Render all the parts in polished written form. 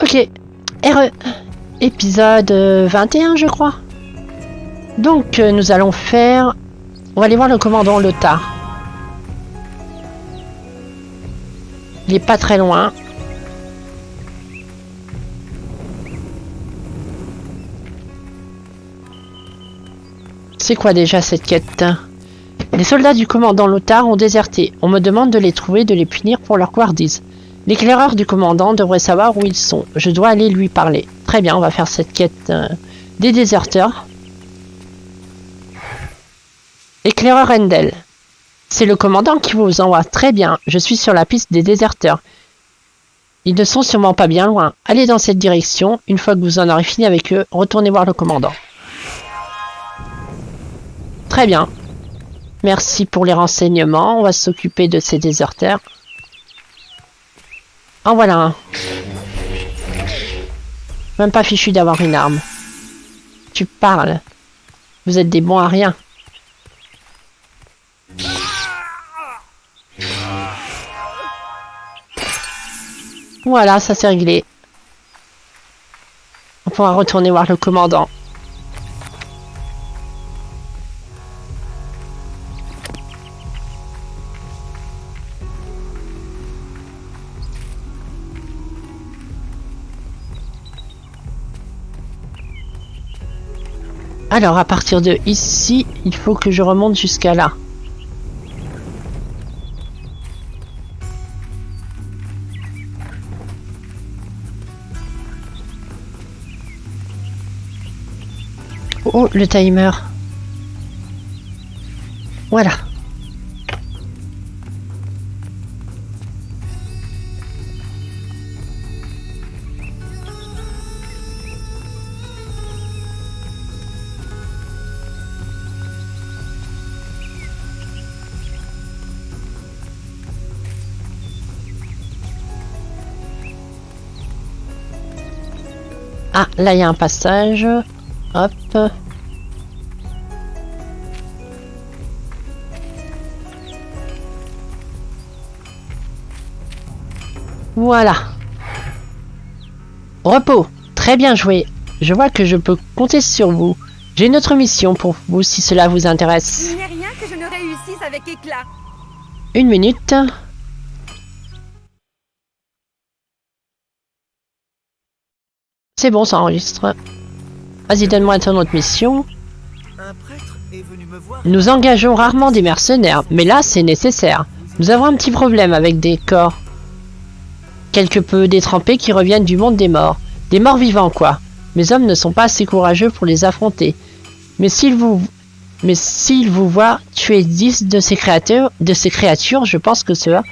Ok. RE. Épisode 21, je crois. Donc, nous allons faire... On va aller voir le commandant Lothar. Il est pas très loin. C'est quoi déjà cette quête? Les soldats du commandant Lothar ont déserté. On me demande de les trouver et de les punir pour leur couardise. L'éclaireur du commandant devrait savoir où ils sont. Je dois aller lui parler. Très bien, on va faire cette quête des déserteurs. Éclaireur Endel. C'est le commandant qui vous envoie. Très bien, je suis sur la piste des déserteurs. Ils ne sont sûrement pas bien loin. Allez dans cette direction. Une fois que vous en aurez fini avec eux, retournez voir le commandant. Très bien. Merci pour les renseignements. On va s'occuper de ces déserteurs. En voilà un. Même pas fichu d'avoir une arme. Tu parles. Vous êtes des bons à rien. Voilà, ça c'est réglé. On pourra retourner voir le commandant. Alors, à partir de ici, il faut que je remonte jusqu'à là. Oh, le timer. Voilà. Ah, là, il y a un passage. Hop. Voilà. Repos. Très bien joué. Je vois que je peux compter sur vous. J'ai une autre mission pour vous si cela vous intéresse. Il n'y a rien que je ne réussisse avec éclat. Une minute. C'est bon, ça enregistre. Vas-y, donne-moi ton autre mission. Un prêtre est venu me voir. Nous engageons rarement des mercenaires, mais là, c'est nécessaire. Nous avons un petit problème avec des corps quelque peu détrempés qui reviennent du monde des morts. Des morts vivants, quoi. Mes hommes ne sont pas assez courageux pour les affronter. Mais s'ils vous voient tuer 10 de ces créatures, je pense que cela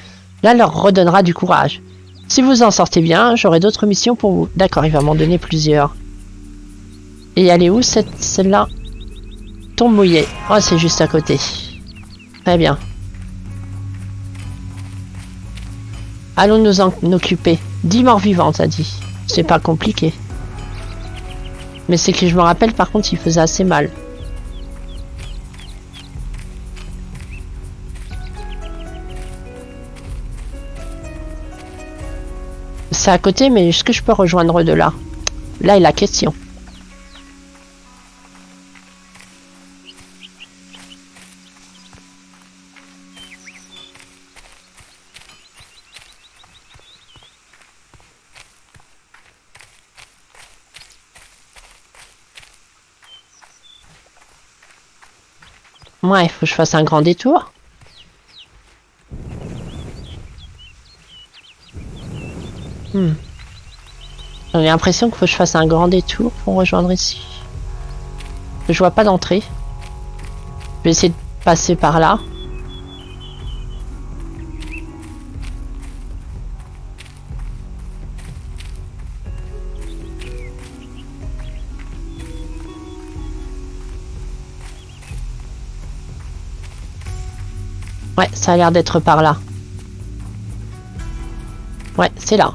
leur redonnera du courage. Si vous en sortez bien, j'aurai d'autres missions pour vous. D'accord, il va m'en donner plusieurs. Et elle est où celle-là? Tombe mouillée. Oh, c'est juste à côté. Très bien. Allons nous en occuper. 10 morts vivantes, ça dit. C'est pas compliqué. Mais c'est que je me rappelle, par contre, il faisait assez mal. C'est à côté, mais est-ce que je peux rejoindre de là? Là est la question. Ouais, il faut que je fasse un grand détour. J'ai l'impression qu'il faut que je fasse un grand détour pour rejoindre ici. Je vois pas d'entrée. Je vais essayer de passer par là. Ouais, ça a l'air d'être par là. Ouais, c'est là.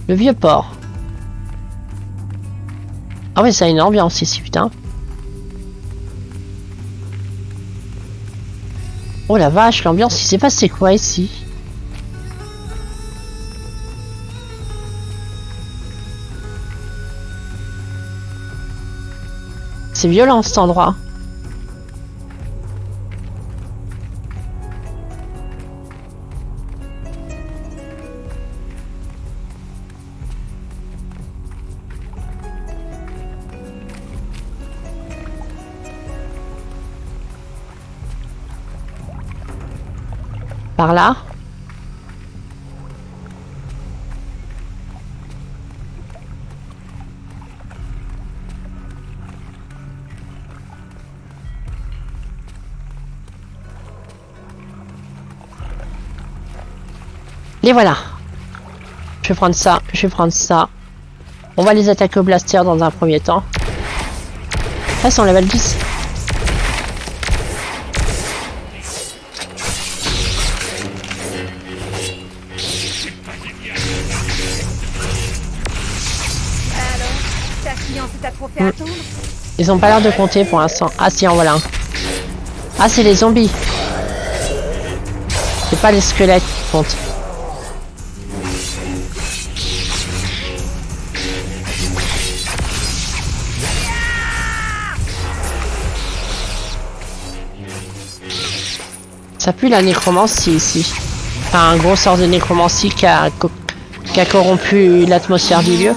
Le vieux port. Ah ouais, ça a une ambiance ici, putain. Oh la vache, l'ambiance, il s'est passé quoi ici? C'est violent cet endroit. Par là. Les voilà. Je vais prendre ça, je vais prendre ça. On va les attaquer au blaster dans un premier temps. Ah, c'est en level 10. Alors, ta fiancée t'a trop fait attendre? Ils ont pas l'air de compter pour l'instant. Ah si, en voilà un. Ah, c'est les zombies. C'est pas les squelettes qui comptent. Ça pue la nécromancie ici. Enfin, un gros sort de nécromancie qui a corrompu l'atmosphère du lieu.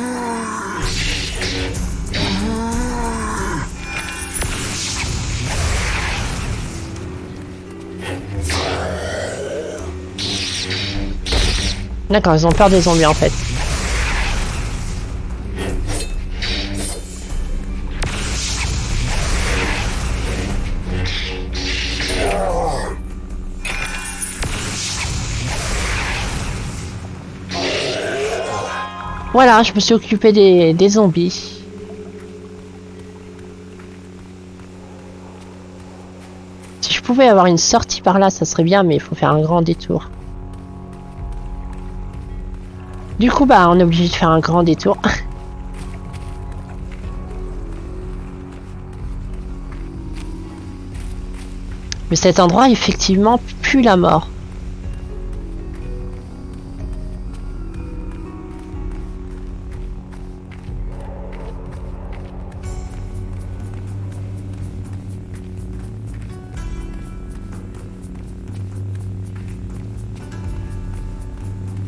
D'accord, ils ont peur des zombies en fait. Voilà, je me suis occupé des zombies. Si je pouvais avoir une sortie par là, ça serait bien, mais il faut faire un grand détour. Du coup, bah, on est obligé de faire un grand détour. Mais cet endroit, effectivement, pue la mort.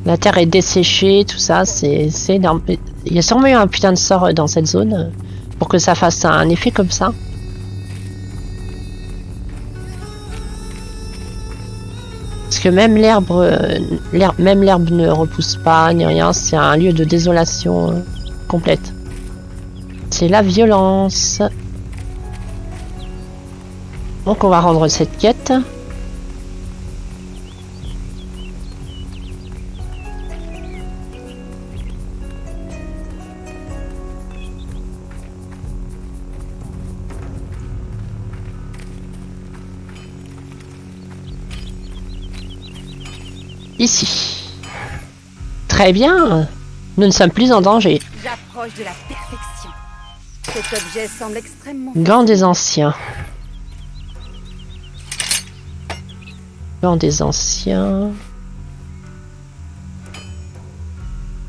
La terre est desséchée, tout ça, c'est énorme. Il y a sûrement eu un putain de sort dans cette zone pour que ça fasse un effet comme ça. Parce que même l'herbe ne repousse pas, ni rien, c'est un lieu de désolation complète. C'est la violence. Donc on va rendre cette quête. Ici. Très bien. Nous ne sommes plus en danger. J'approche de la perfection. Cet objet semble extrêmement... Gants des anciens. Gants des anciens.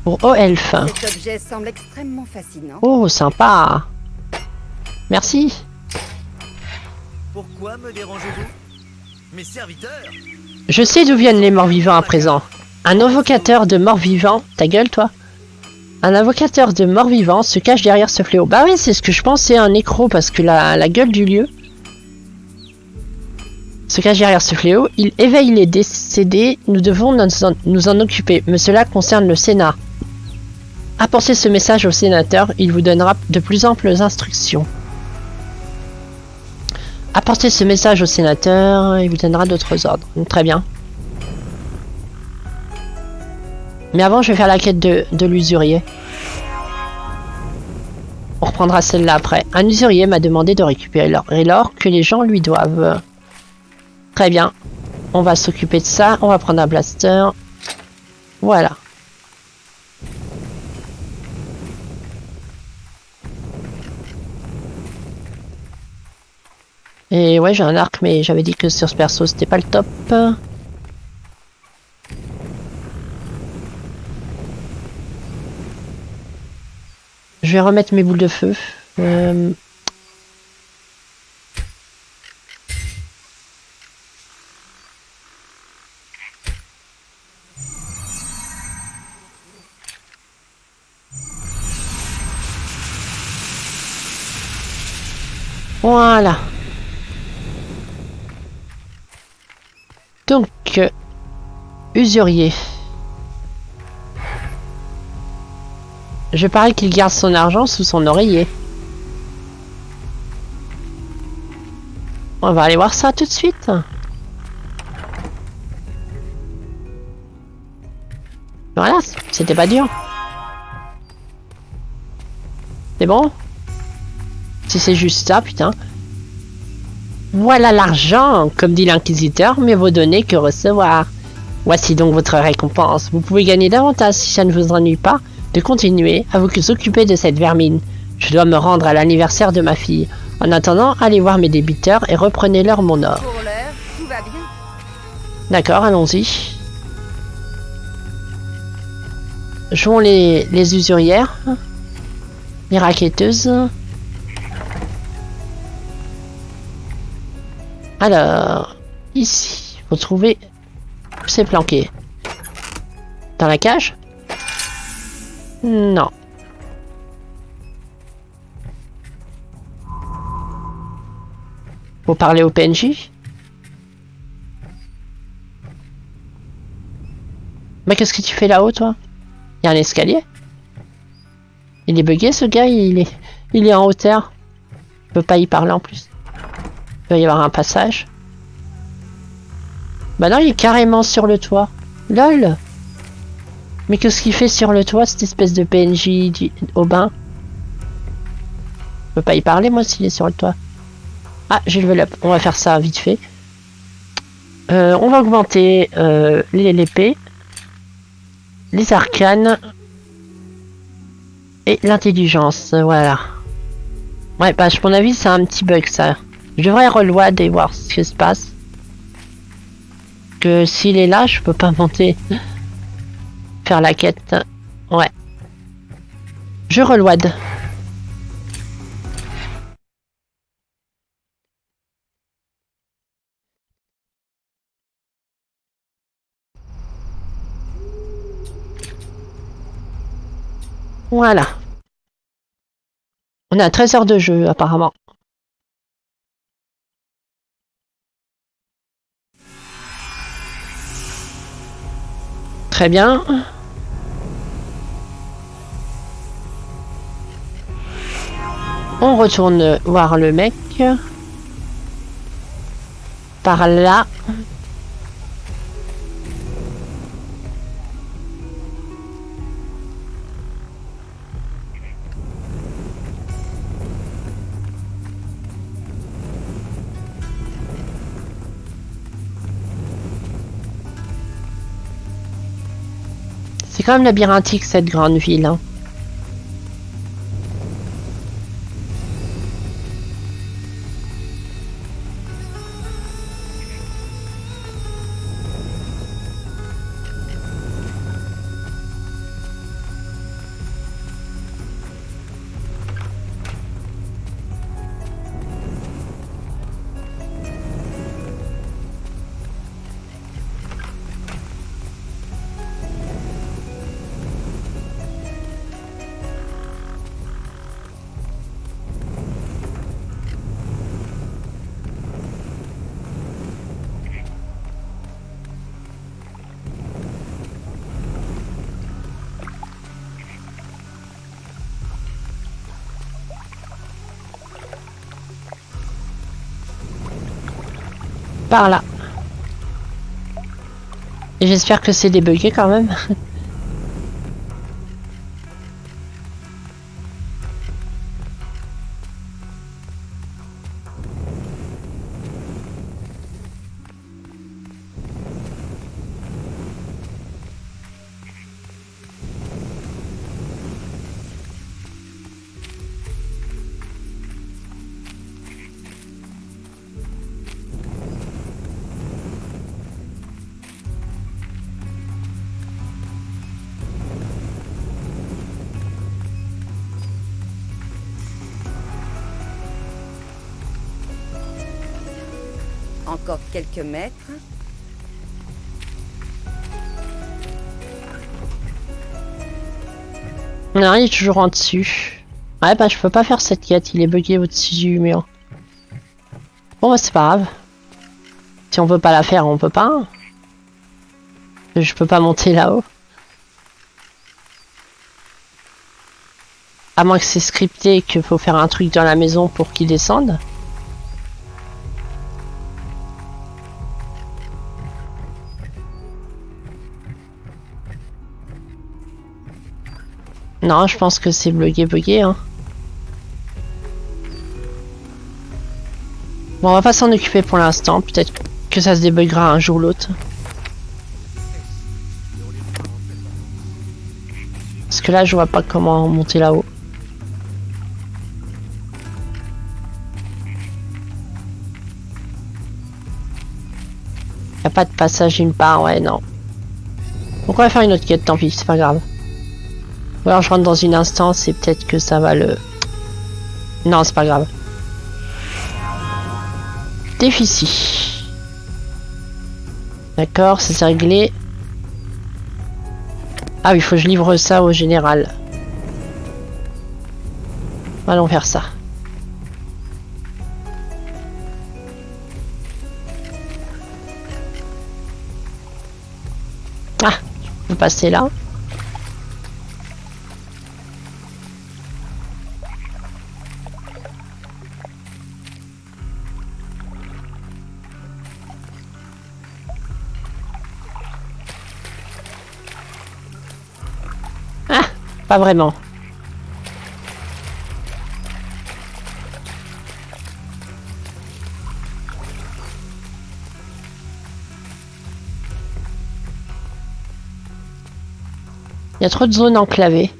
Pour haut elfe. Cet objet semble extrêmement fascinant. Oh, sympa. Merci. Pourquoi me dérangez-vous? Mes serviteurs? Je sais d'où viennent les morts-vivants à présent. Un invocateur de morts-vivants... Ta gueule, toi. Un invocateur de morts-vivants se cache derrière ce fléau. Bah oui, c'est ce que je pensais, un nécro, parce que la gueule du lieu se cache derrière ce fléau. Il éveille les décédés. Nous devons nous en occuper. Mais cela concerne le Sénat. Apportez ce message au sénateur. Il vous donnera de plus amples instructions. Apportez ce message au sénateur, il vous donnera d'autres ordres. Très bien. Mais avant, je vais faire la quête de l'usurier. On reprendra celle-là après. Un usurier m'a demandé de récupérer l'or que les gens lui doivent. Très bien. On va s'occuper de ça. On va prendre un blaster. Voilà. Et ouais, j'ai un arc, mais j'avais dit que sur ce perso, c'était pas le top. Je vais remettre mes boules de feu. Voilà. Donc, usurier. Je parie qu'il garde son argent sous son oreiller. On va aller voir ça tout de suite. Voilà, c'était pas dur. C'est bon? Si c'est juste ça, putain. Voilà l'argent, comme dit l'inquisiteur, mieux vaut donner que recevoir. Voici donc votre récompense. Vous pouvez gagner davantage si ça ne vous ennuie pas de continuer à vous occuper de cette vermine. Je dois me rendre à l'anniversaire de ma fille. En attendant, allez voir mes débiteurs et reprenez-leur mon or. Pour l'heure, tout va bien. D'accord, allons-y. Jouons les usurières. Les raquetteuses. Alors, ici, faut trouver où c'est planqué. Dans la cage? Non. Faut parler au PNJ? Mais qu'est-ce que tu fais là-haut, toi? Il y a un escalier? Il est bugué, ce gars, il est en hauteur. Je peux pas y parler en plus. Il va y avoir un passage. Bah non, il est carrément sur le toit. LOL! Mais qu'est-ce qu'il fait sur le toit, cette espèce de PNJ au bain? Je peux pas y parler, moi, s'il est sur le toit. Ah, j'ai level up. On va faire ça vite fait. On va augmenter l'épée, les arcanes et l'intelligence. Voilà. Ouais, bah, à mon avis, c'est un petit bug, ça. Je devrais reload et voir ce qui se passe. Que s'il est là, je peux pas monter. Faire la quête. Ouais. Je reload. Voilà. On a 13 heures de jeu, apparemment. Très bien. On retourne voir le mec. Par là. C'est quand même labyrinthique, cette grande ville, hein. Par là. Et j'espère que c'est débugué quand même. Encore quelques mètres. Non, il est toujours en dessus. Ouais, bah je peux pas faire cette quête, il est bugué au-dessus du mur. Bon, bah, c'est pas grave. Si on veut pas la faire, on peut pas. Je peux pas monter là-haut. À moins que c'est scripté et qu'il faut faire un truc dans la maison pour qu'ils descendent. Non, je pense que c'est bugué, hein. Bon, on va pas s'en occuper pour l'instant. Peut-être que ça se débuggera un jour ou l'autre. Parce que là, je vois pas comment monter là-haut. Y a pas de passage d'une part, ouais, non. Donc on va faire une autre quête, tant pis, c'est pas grave. Ou alors je rentre dans une instance et peut-être que ça va le... Non, c'est pas grave. Déficit. D'accord, ça c'est réglé. Ah oui, il faut que je livre ça au général. Allons faire ça. Ah, je peux passer là. Ah, pas vraiment. Il y a trop de zones enclavées.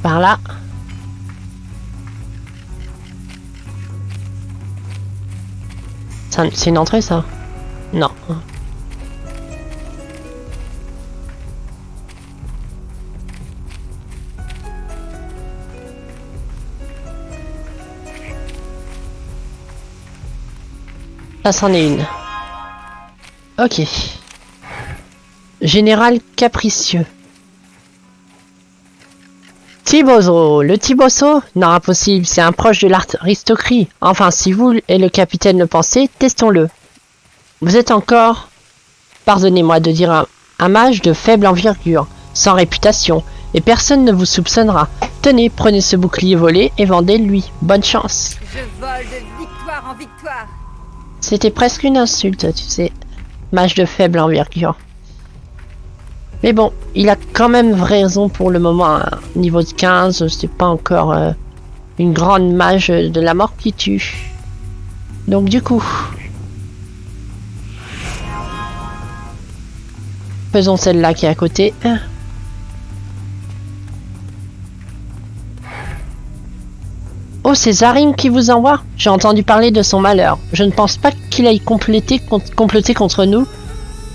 Par là. C'est une entrée, ça? Non. Ça, c'en est une. Ok. Général capricieux. Tiboso. Le Tiboso? Non, impossible, c'est un proche de l'aristocratie. Enfin, si vous et le capitaine le pensez, testons-le. Vous êtes encore, pardonnez-moi de dire, un mage de faible envergure, sans réputation, et personne ne vous soupçonnera. Tenez, prenez ce bouclier volé et vendez-lui. Bonne chance. Je vole de victoire en victoire. C'était presque une insulte, tu sais. Mage de faible envergure. Mais bon, il a quand même raison pour le moment. Hein. Niveau de 15, c'est pas encore une grande mage de la mort qui tue. Donc du coup... Faisons celle-là qui est à côté. Oh, c'est Zarim qui vous envoie? J'ai entendu parler de son malheur. Je ne pense pas qu'il aille comploter contre nous,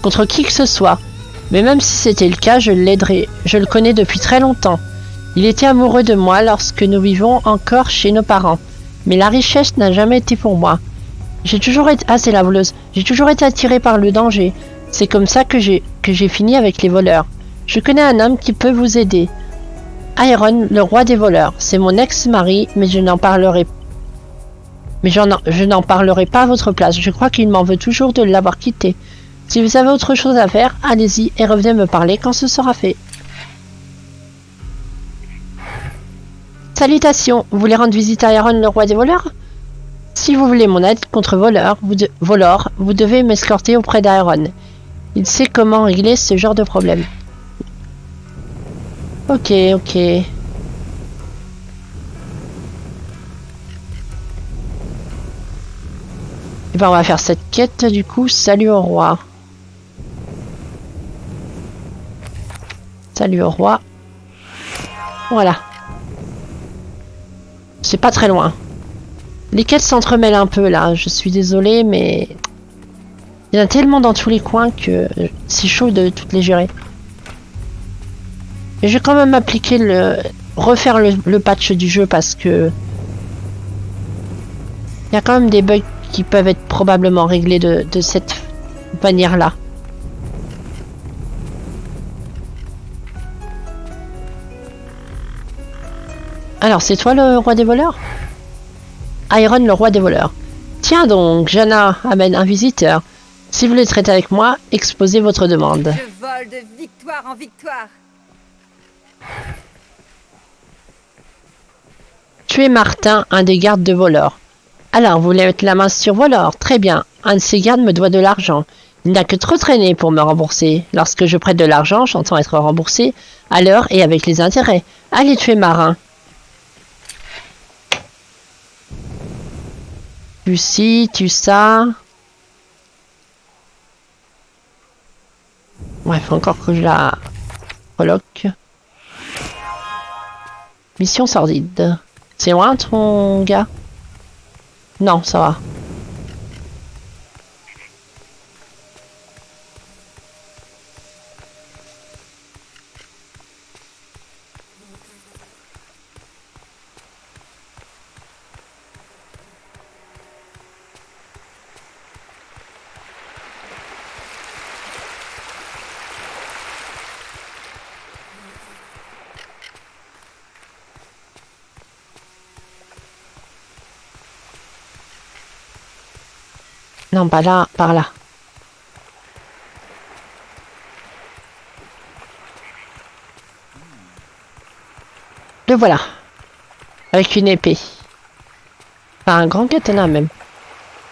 contre qui que ce soit. Mais même si c'était le cas, je l'aiderai. Je le connais depuis très longtemps. Il était amoureux de moi lorsque nous vivons encore chez nos parents. Mais la richesse n'a jamais été pour moi. J'ai toujours été... Ah, c'est la voleuse. J'ai toujours été attiré par le danger. C'est comme ça que j'ai fini avec les voleurs. Je connais un homme qui peut vous aider. Iron, le roi des voleurs. C'est mon ex-mari, mais je n'en parlerai pas à votre place. Je crois qu'il m'en veut toujours de l'avoir quitté. Si vous avez autre chose à faire, allez-y et revenez me parler quand ce sera fait. Salutations, vous voulez rendre visite à Iron, le roi des voleurs? Si vous voulez mon aide contre voleurs, vous devez m'escorter auprès d'Iron. Il sait comment régler ce genre de problème. Ok, ok. Et ben on va faire cette quête du coup. Salut au roi. Salut au roi. Voilà. C'est pas très loin. Les quêtes s'entremêlent un peu là. Je suis désolée mais... Il y en a tellement dans tous les coins que c'est chaud de toutes les gérer. Et je vais quand même appliquer refaire le patch du jeu parce que il y a quand même des bugs qui peuvent être probablement réglés de cette manière-là. Alors, c'est toi le roi des voleurs? Iron, le roi des voleurs. Tiens donc, Jana amène un visiteur. Si vous voulez traiter avec moi, exposez votre demande. Je vole de victoire en victoire. Tuez Martin, un des gardes de voleurs. Alors, vous voulez mettre la main sur voleur? Très bien. Un de ces gardes me doit de l'argent. Il n'a que trop traîné pour me rembourser. Lorsque je prête de l'argent, j'entends être remboursé à l'heure et avec les intérêts. Allez tuer Marin. Tu ci, tu ça. Ouais, faut encore que je la reloque. Mission sordide. C'est loin ton gars? Non, ça va. Non, pas là, par là. Le voilà. Avec une épée. Enfin, un grand katana même.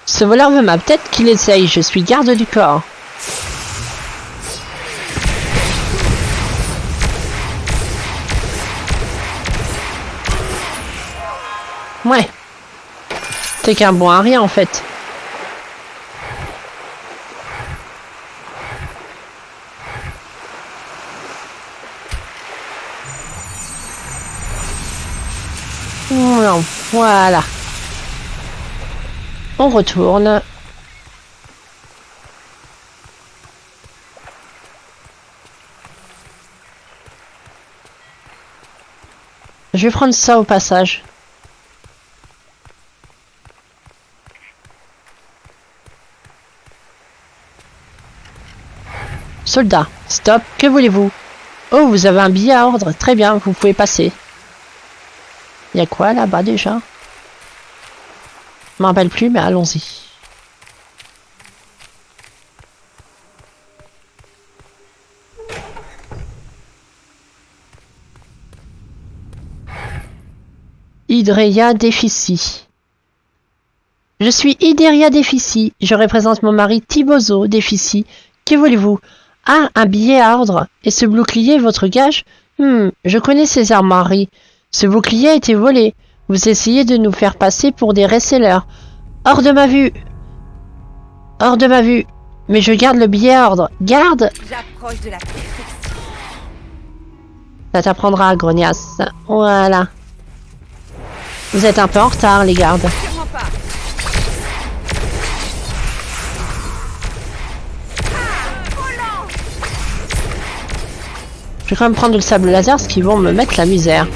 Ce voleur veut ma tête qu'il essaye. Je suis garde du corps. Ouais. T'es qu'un bon à rien en fait. Non, voilà. On retourne. Je vais prendre ça au passage. Soldat, stop, que voulez-vous? Oh, vous avez un billet à ordre. Très bien, vous pouvez passer. Il y a quoi là-bas déjà? Je m'en rappelle plus, mais allons-y. Hydreia Defici. Je suis Hydreia Defici. Je représente mon mari Thibozo Defici. Que voulez-vous? Ah, un billet à ordre. Et ce bouclier est votre gage? Je connais ces armoiries. Ce bouclier a été volé. Vous essayez de nous faire passer pour des resellers. Hors de ma vue! Hors de ma vue! Mais je garde le billet à ordre. Garde! J'approche de la perfection. Ça t'apprendra, grognasse. Voilà. Vous êtes un peu en retard, les gardes. Sûrement pas. Je vais quand même prendre le sable laser, ce qui vont me mettre la misère.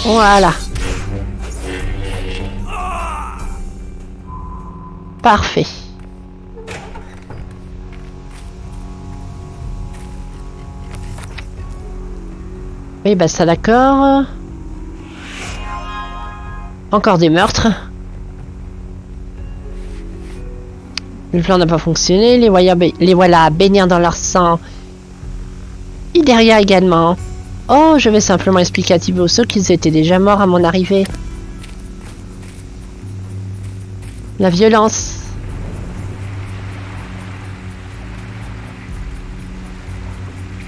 Voilà. Parfait. Oui, bah ça d'accord. Encore des meurtres. Le plan n'a pas fonctionné. Les voilà baignant dans leur sang. Hydreia également. Oh, je vais simplement expliquer à Thibozo qu'ils étaient déjà morts à mon arrivée. La violence.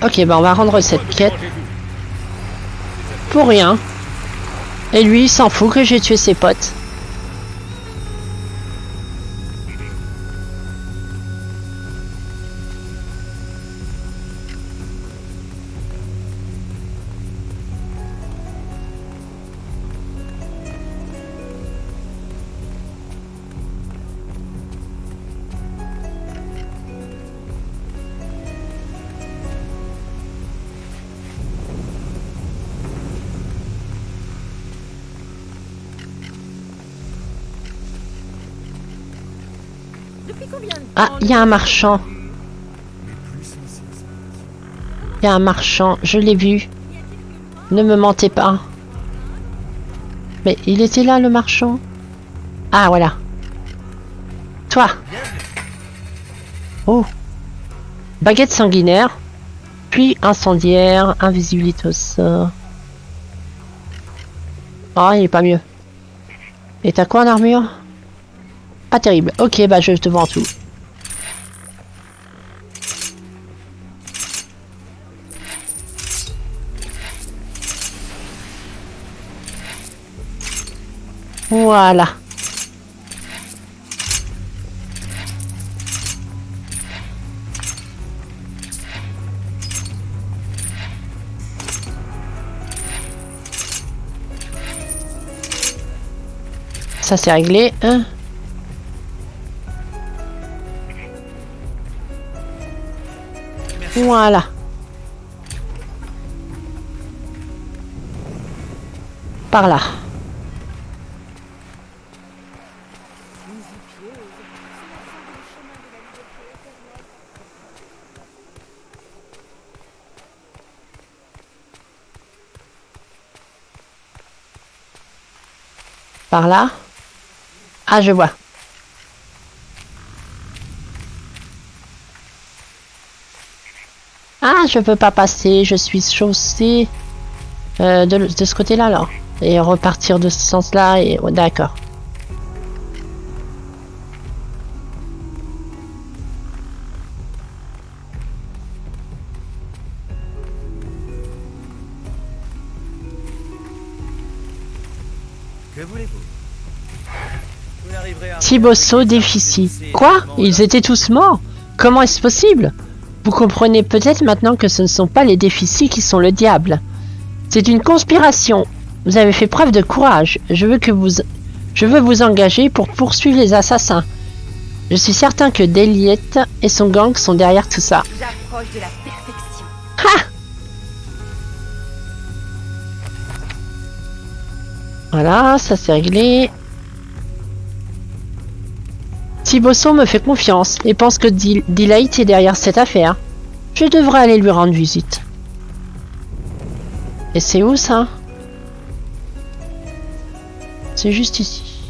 Ok, bah on va rendre cette quête. Pour rien. Et lui, il s'en fout que j'ai tué ses potes. Depuis combien de temps Ah, il y a un marchand. Il y a un marchand, je l'ai vu. Ne me mentez pas. Mais il était là, le marchand? Ah, voilà. Toi. Oh. Baguette sanguinaire. Puis incendiaire. Invisibilité au sort. Oh, il est pas mieux. Et t'as quoi en armure? Pas terrible. Ok, bah je te vends tout. Voilà. Ça c'est réglé. Hein. Voilà. Par là. Par là. Ah, je vois. Ah, je peux pas passer. Je suis chaussée de ce côté-là, alors. Et repartir de ce sens-là. Et oh, d'accord. Que voulez-vous? Vous n'arriverez à rien Thibosso avec les déficit. armes Quoi? lancées Ils évidemment. étaient tous morts? Comment est-ce possible? Vous comprenez peut-être maintenant que ce ne sont pas les déficits qui sont le diable. C'est une conspiration. Vous avez fait preuve de courage. Je veux vous engager pour poursuivre les assassins. Je suis certain que Deliette et son gang sont derrière tout ça. J'approche de la perfection. Ha! Voilà, ça c'est réglé. Thibosso me fait confiance et pense que Delight est derrière cette affaire. Je devrais aller lui rendre visite. Et c'est où ça? C'est juste ici.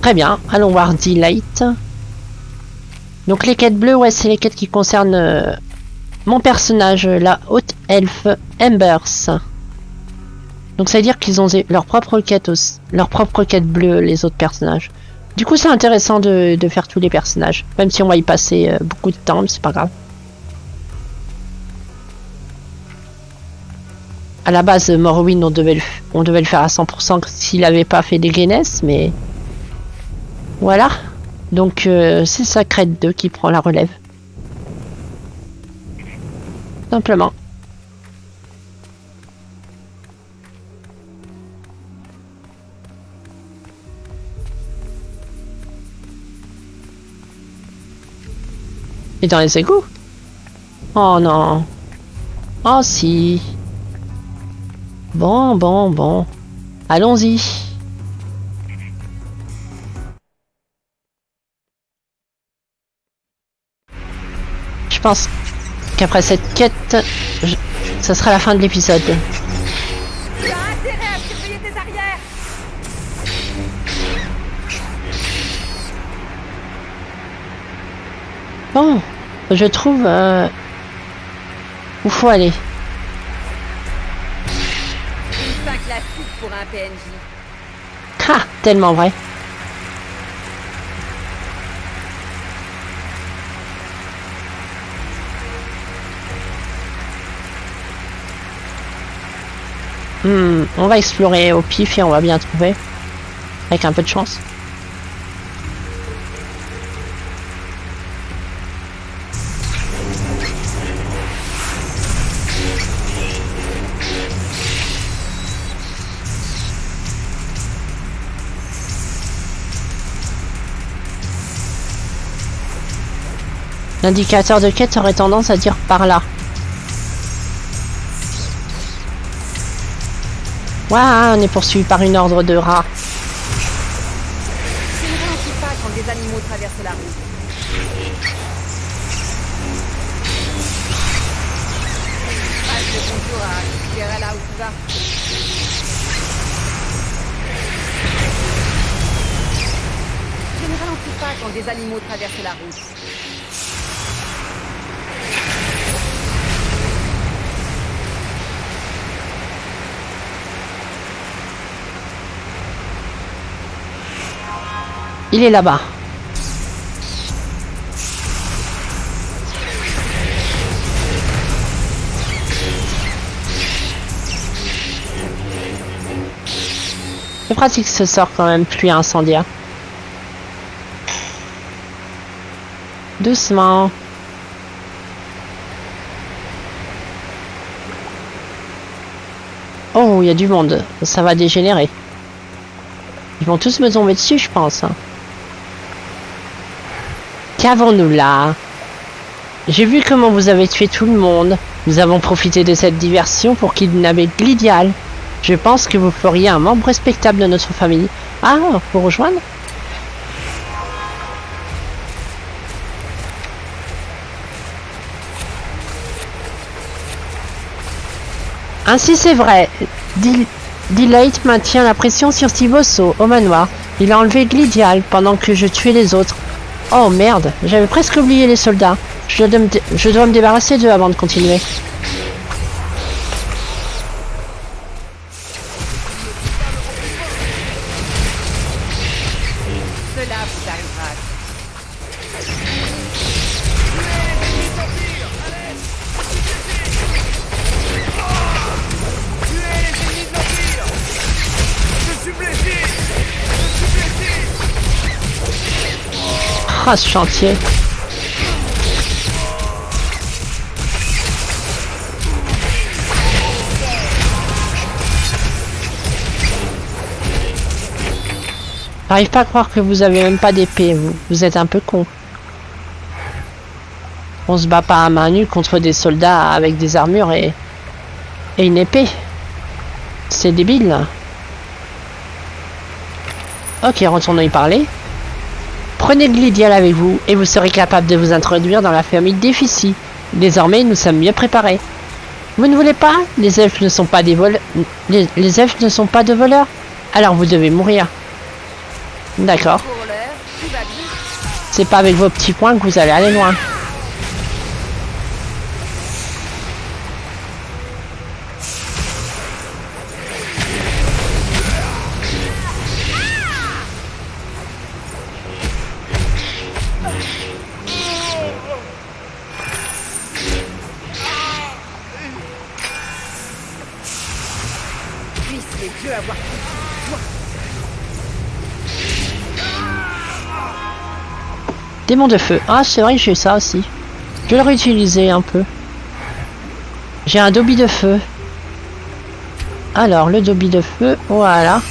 Très bien, allons voir Delight. Donc les quêtes bleues, ouais, c'est les quêtes qui concernent mon personnage, la haute elfe Embers. Donc ça veut dire qu'ils ont leur propre quête aussi, leur propre quête bleue, les autres personnages. Du coup, c'est intéressant de faire tous les personnages, même si on va y passer beaucoup de temps, mais c'est pas grave. À la base, Morrowind, on devait le faire à 100% s'il n'avait pas fait des Guinness, mais voilà. Donc c'est Sacred 2 qui prend la relève. Simplement. Et dans les égouts? Oh non. Oh si. Bon. Allons-y. Je pense qu'après cette quête, ça sera la fin de l'épisode. Tu as intérêt à surveiller tes arrières. Bon, je trouve où faut aller. Une fin classique pour un PNJ. Ah, tellement vrai. On va explorer au pif et on va bien trouver. Avec un peu de chance. L'indicateur de quête aurait tendance à dire par là. Waouh, on est poursuivi par une ordre de rats. Tu ne ralentis pas quand quand des animaux traversent la route. Passe le bonjour à tu verras là où tu vas. Je ne ralentis pas quand des animaux traversent la route. Il est là-bas. C'est pratique ce sort quand même, pluie incendiaire. Doucement. Oh, il y a du monde. Ça va dégénérer. Ils vont tous me tomber dessus, je pense. Qu'avons-nous là? J'ai vu comment vous avez tué tout le monde. Nous avons profité de cette diversion pour kidnapper Glydial. Je pense que vous feriez un membre respectable de notre famille. Ah, pour rejoindre? Ainsi c'est vrai. Delight maintient la pression sur Tibosso au manoir. Il a enlevé Glydial pendant que je tuais les autres. Oh merde, j'avais presque oublié les soldats. Je dois me débarrasser d'eux avant de continuer. Cela vous arrivera. Ah, ce chantier. J'arrive pas à croire que vous avez même pas d'épée, vous. Vous êtes un peu con. On se bat pas à main nue contre des soldats avec des armures et une épée. C'est débile. Ok, retournons y parler. Prenez Glydial avec vous et vous serez capable de vous introduire dans la famille d'Éphicie. Désormais, nous sommes mieux préparés. Vous ne voulez pas? Les elfes ne sont pas des voleurs. Les elfes ne sont pas de voleurs. Alors vous devez mourir. D'accord. Pour l'heure, tout va bien. C'est pas avec vos petits poings que vous allez aller loin. Puisse les dieux avoir Démon de feu. Ah, c'est vrai que j'ai ça aussi. Je vais le réutiliser un peu. J'ai un dobby de feu. Alors, le dobby de feu, voilà.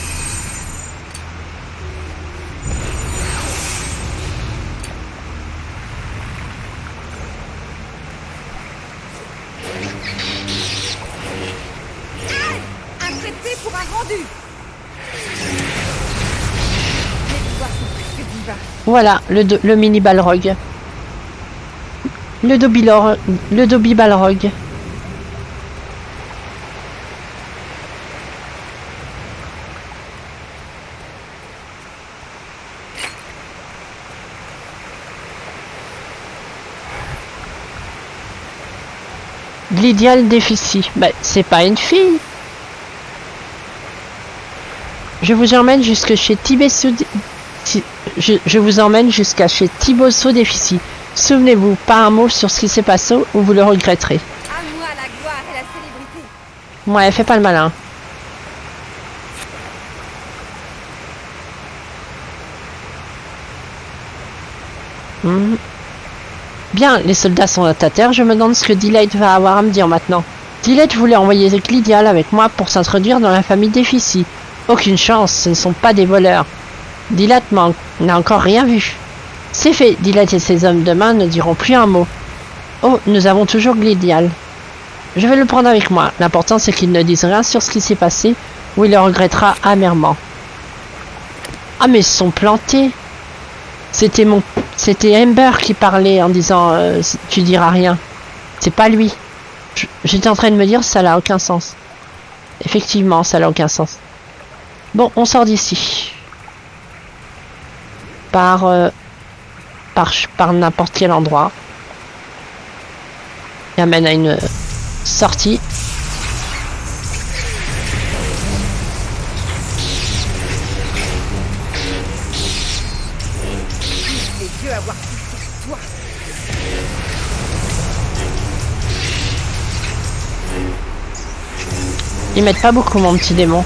un traité pour un rendu. Les pouvoirs sont presque divins. Voilà, le mini balrog. Le dobby balrog. Glydial d'Éphicie. Bah, c'est pas une fille. Je vous emmène jusque chez Tibosso. Je vous emmène jusqu'à chez Tibosso d'Éphicie. Souvenez-vous, pas un mot sur ce qui s'est passé ou vous le regretterez. À moi la gloire et la célébrité. Ouais, fais pas le malin. Bien, les soldats sont à ta terre, je me demande ce que Delight va avoir à me dire maintenant. Delight voulait envoyer Glydial avec moi pour s'introduire dans la famille d'Éphicie. Aucune chance, ce ne sont pas des voleurs. Delight n'a encore rien vu. C'est fait, Delight et ses hommes de main ne diront plus un mot. Oh, nous avons toujours Glydial. Je vais le prendre avec moi. L'important c'est qu'il ne dise rien sur ce qui s'est passé ou il le regrettera amèrement. Ah mais ils se sont plantés. C'était Amber qui parlait en disant tu diras rien. C'est pas lui. J'étais en train de me dire ça n'a aucun sens. Effectivement, ça n'a aucun sens. Bon, on sort d'ici. Par n'importe quel endroit. Il amène à une sortie. Les dieux avoir tout sur toi. Ils m'aident pas beaucoup, mon petit démon.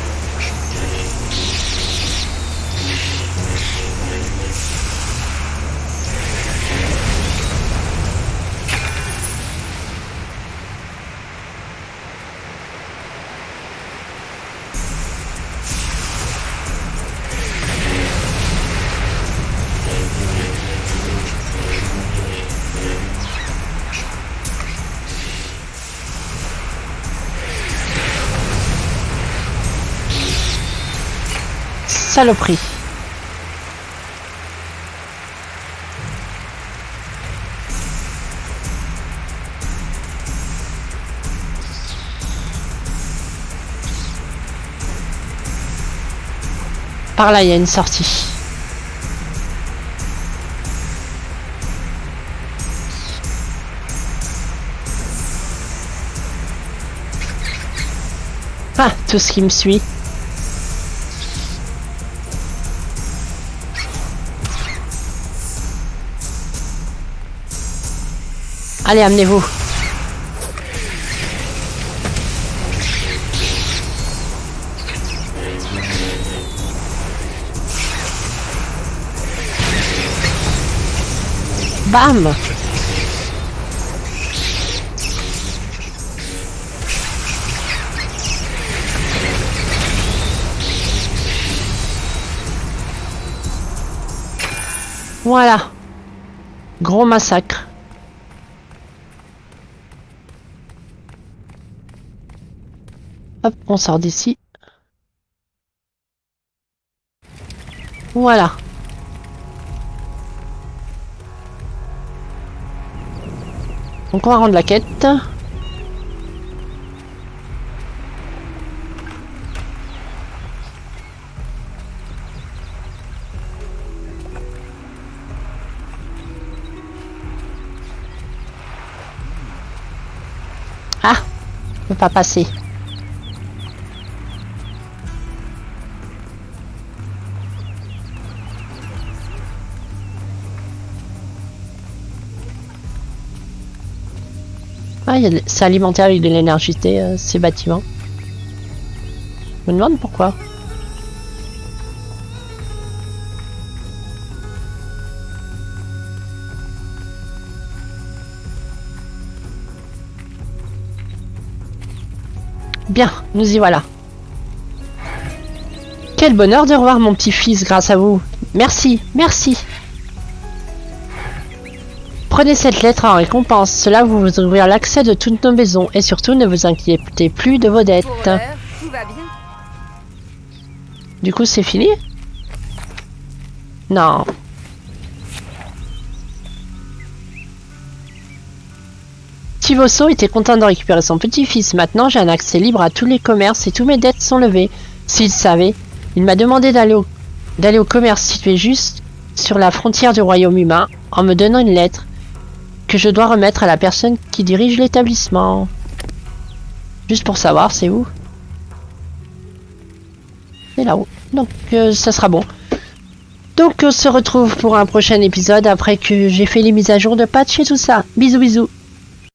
Saloperie. Par là, il y a une sortie. Ah, tout ce qui me suit. Allez, amenez-vous. Bam! Voilà. Gros massacre. Hop, on sort d'ici. Voilà. Donc on va rendre la quête. Ah, je peux pas passer. Ah, c'est alimenté avec de l'énergie, ces bâtiments. Je me demande pourquoi. Bien, nous y voilà. Quel bonheur de revoir mon petit-fils grâce à vous. Merci, merci. Prenez cette lettre en récompense. Cela vous ouvrir l'accès de toutes nos maisons. Et surtout, ne vous inquiétez plus de vos dettes. Pour l'heure, tout va bien. Du coup, c'est fini? Non. Tivoso était content de récupérer son petit-fils. Maintenant, j'ai un accès libre à tous les commerces et tous mes dettes sont levées. S'il savait, il m'a demandé d'aller au commerce situé juste sur la frontière du royaume humain en me donnant une lettre que je dois remettre à la personne qui dirige l'établissement. Juste pour savoir, c'est où? C'est là-haut. Donc, ça sera bon. Donc, on se retrouve pour un prochain épisode après que j'ai fait les mises à jour de patch et tout ça. Bisous, bisous.